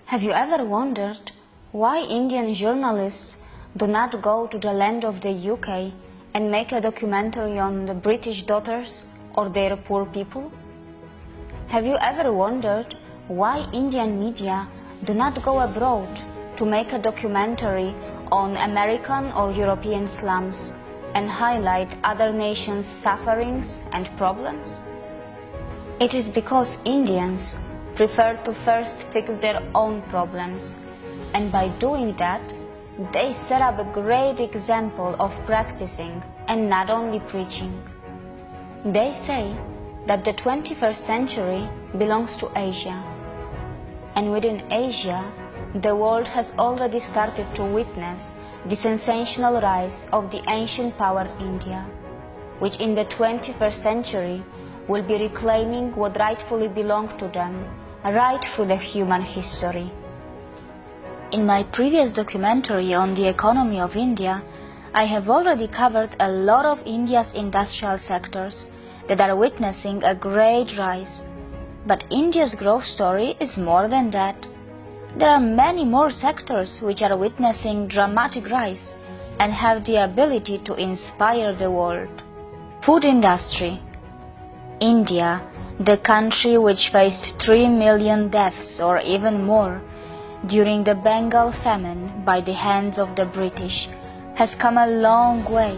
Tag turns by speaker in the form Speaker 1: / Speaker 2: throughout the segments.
Speaker 1: Have you ever wondered why Indian journalists do not go to the land of the UK and make a documentary on the British daughters or their poor people? Have you ever wondered why Indian media do not go abroad to make a documentary on American or European slums and highlight other nations' sufferings and problems? It is because Indians prefer to first fix their own problems, and by doing that, they set up a great example of practicing and not only preaching. They say that the 21st century belongs to Asia, and within Asia, the world has already started to witness the sensational rise of the ancient power India, which in the 21st century will be reclaiming what rightfully belonged to them right through the human history. In my previous documentary on the economy of India, I have already covered a lot of India's industrial sectors that are witnessing a great rise. But India's growth story is more than that. There are many more sectors which are witnessing dramatic rise and have the ability to inspire the world. Food industry. India, the country which faced 3 million deaths or even more during the Bengal famine by the hands of the British, has come a long way,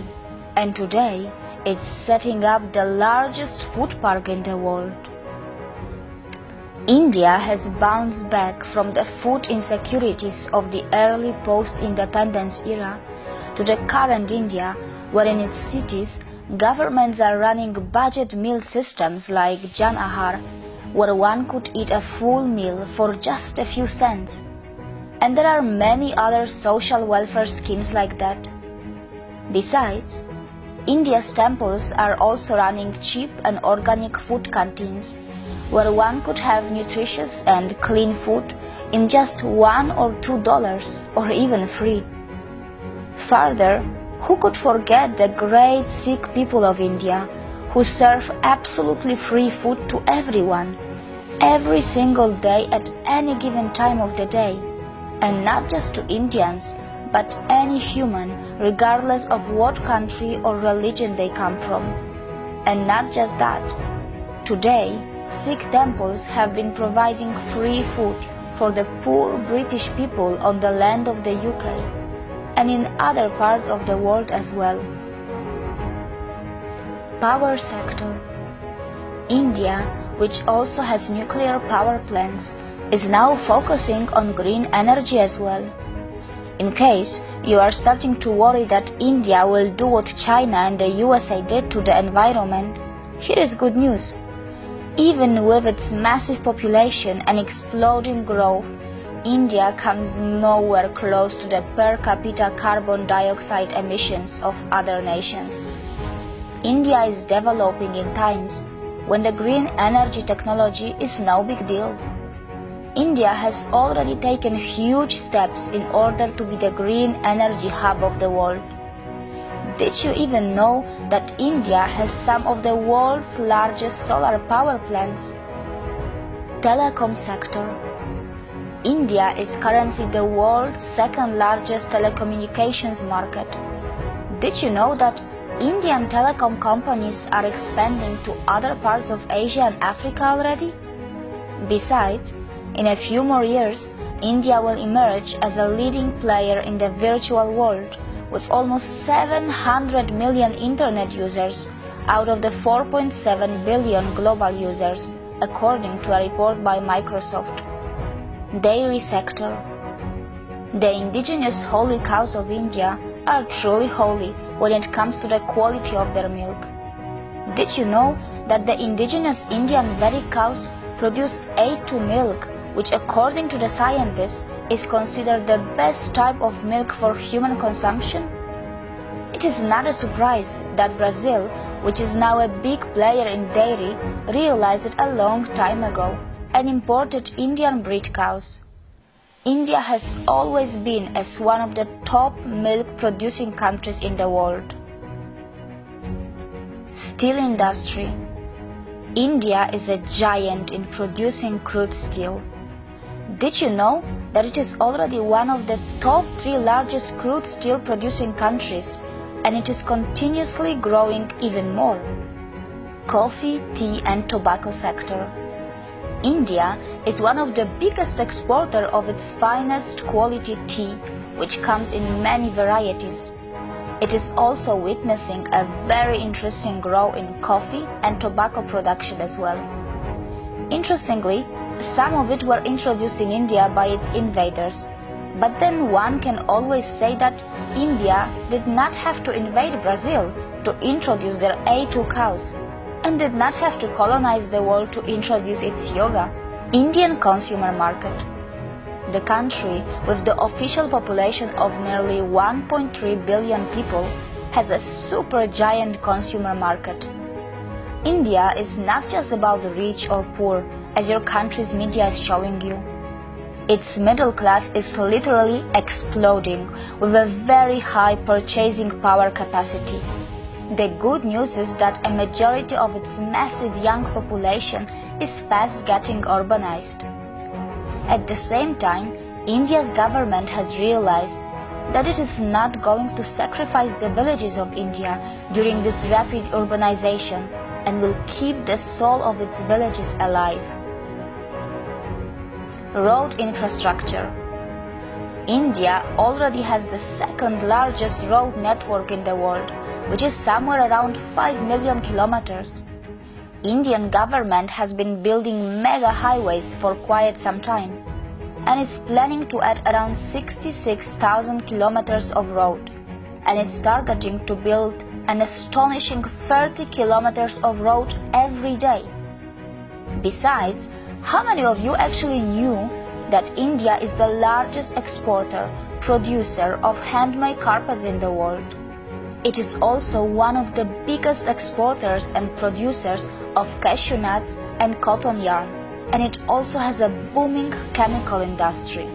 Speaker 1: and today it's setting up the largest food park in the world. India has bounced back from the food insecurities of the early post-independence era to the current India, where in its cities governments are running budget meal systems like Jan Ahar, where one could eat a full meal for just a few cents. And there are many other social welfare schemes like that. Besides, India's temples are also running cheap and organic food canteens, where one could have nutritious and clean food in just $1 or $2 or even free. Further, who could forget the great Sikh people of India who serve absolutely free food to everyone, every single day at any given time of the day, and not just to Indians, but any human regardless of what country or religion they come from. And not just that. Today, Sikh temples have been providing free food for the poor British people on the land of the UK and in other parts of the world as well. Power sector. India, which also has nuclear power plants, is now focusing on green energy as well. In case you are starting to worry that India will do what China and the USA did to the environment, here is good news. Even with its massive population and exploding growth, India comes nowhere close to the per capita carbon dioxide emissions of other nations. India is developing in times when the green energy technology is no big deal. India has already taken huge steps in order to be the green energy hub of the world. Did you even know that India has some of the world's largest solar power plants? Telecom sector. India is currently the world's second largest telecommunications market. Did you know that Indian telecom companies are expanding to other parts of Asia and Africa already? Besides, in a few more years, India will emerge as a leading player in the virtual world with almost 700 million internet users out of the 4.7 billion global users, according to a report by Microsoft. Dairy sector. The indigenous holy cows of India are truly holy when it comes to the quality of their milk. Did you know that the indigenous Indian Vedic cows produce A2 milk, which according to the scientists is considered the best type of milk for human consumption? It is not a surprise that Brazil, which is now a big player in dairy, realized it a long time ago and imported Indian breed cows. India has always been as one of the top milk producing countries in the world. Steel industry. India is a giant in producing crude steel. Did you know that it is already one of the top 3 largest crude steel producing countries, and it is continuously growing even more. Coffee, tea and tobacco sector. India is one of the biggest exporter of its finest quality tea, which comes in many varieties. It is also witnessing a very interesting growth in coffee and tobacco production as well. Interestingly, some of it were introduced in India by its invaders, but then one can always say that India did not have to invade Brazil to introduce their A2 cows, and did not have to colonize the world to introduce its yoga. Indian consumer market. The country, with the official population of nearly 1.3 billion people, has a super giant consumer market. India is not just about the rich or poor, as your country's media is showing you. Its middle class is literally exploding with a very high purchasing power capacity. The good news is that a majority of its massive young population is fast getting urbanized. At the same time, India's government has realized that it is not going to sacrifice the villages of India during this rapid urbanization and will keep the soul of its villages alive. Road infrastructure. India already has the second largest road network in the world, which is somewhere around 5 million kilometers. Indian government has been building mega highways for quite some time and is planning to add around 66,000 kilometers of road, and it's targeting to build an astonishing 30 kilometers of road every day. Besides, how many of you actually knew that India is the largest exporter, producer of handmade carpets in the world? It is also one of the biggest exporters and producers of cashew nuts and cotton yarn, and it also has a booming chemical industry.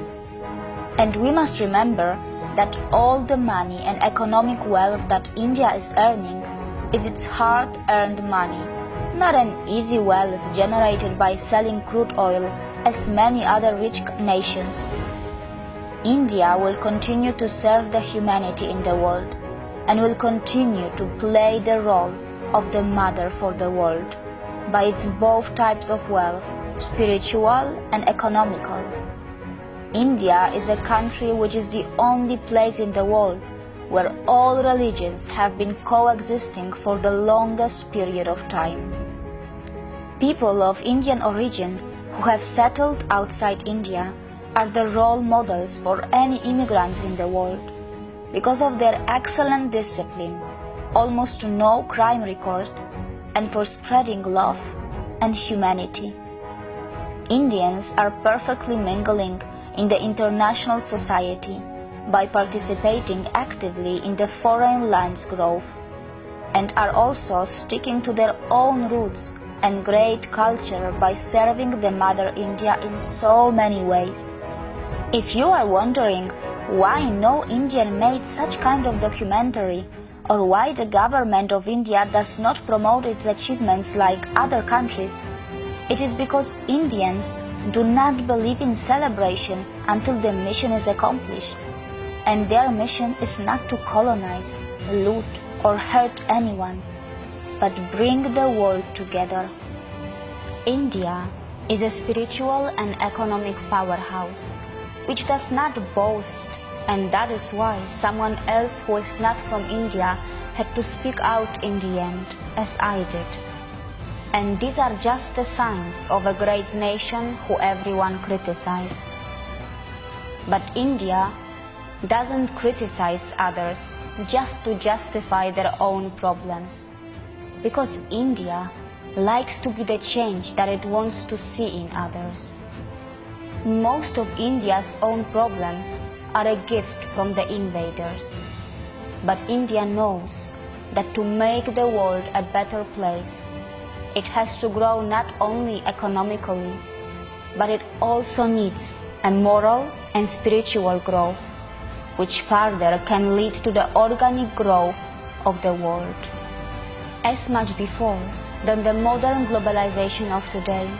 Speaker 1: And we must remember that all the money and economic wealth that India is earning is its hard-earned money, not an easy wealth generated by selling crude oil as many other rich nations. India will continue to serve the humanity in the world and will continue to play the role of the mother for the world by its both types of wealth, spiritual and economical. India is a country which is the only place in the world where all religions have been coexisting for the longest period of time. People of Indian origin who have settled outside India are the role models for any immigrants in the world because of their excellent discipline, almost no crime record, and for spreading love and humanity. Indians are perfectly mingling in the international society by participating actively in the foreign lands growth, and are also sticking to their own roots and great culture by serving the Mother India in so many ways. If you are wondering why no Indian made such kind of documentary, or why the government of India does not promote its achievements like other countries, it is because Indians do not believe in celebration until the mission is accomplished, and their mission is not to colonize, loot or hurt anyone, but bring the world together. India is a spiritual and economic powerhouse which does not boast, and that is why someone else who is not from India had to speak out in the end, as I did. And these are just the signs of a great nation who everyone criticizes. But India doesn't criticize others just to justify their own problems, because India likes to be the change that it wants to see in others. Most of India's own problems are a gift from the invaders, but India knows that to make the world a better place, it has to grow not only economically, but it also needs a moral and spiritual growth, which further can lead to the organic growth of the world. As much before than the modern globalization of today,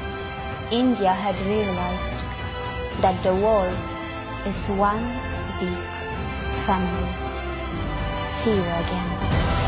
Speaker 1: India had realized that the world is one big family. See you again.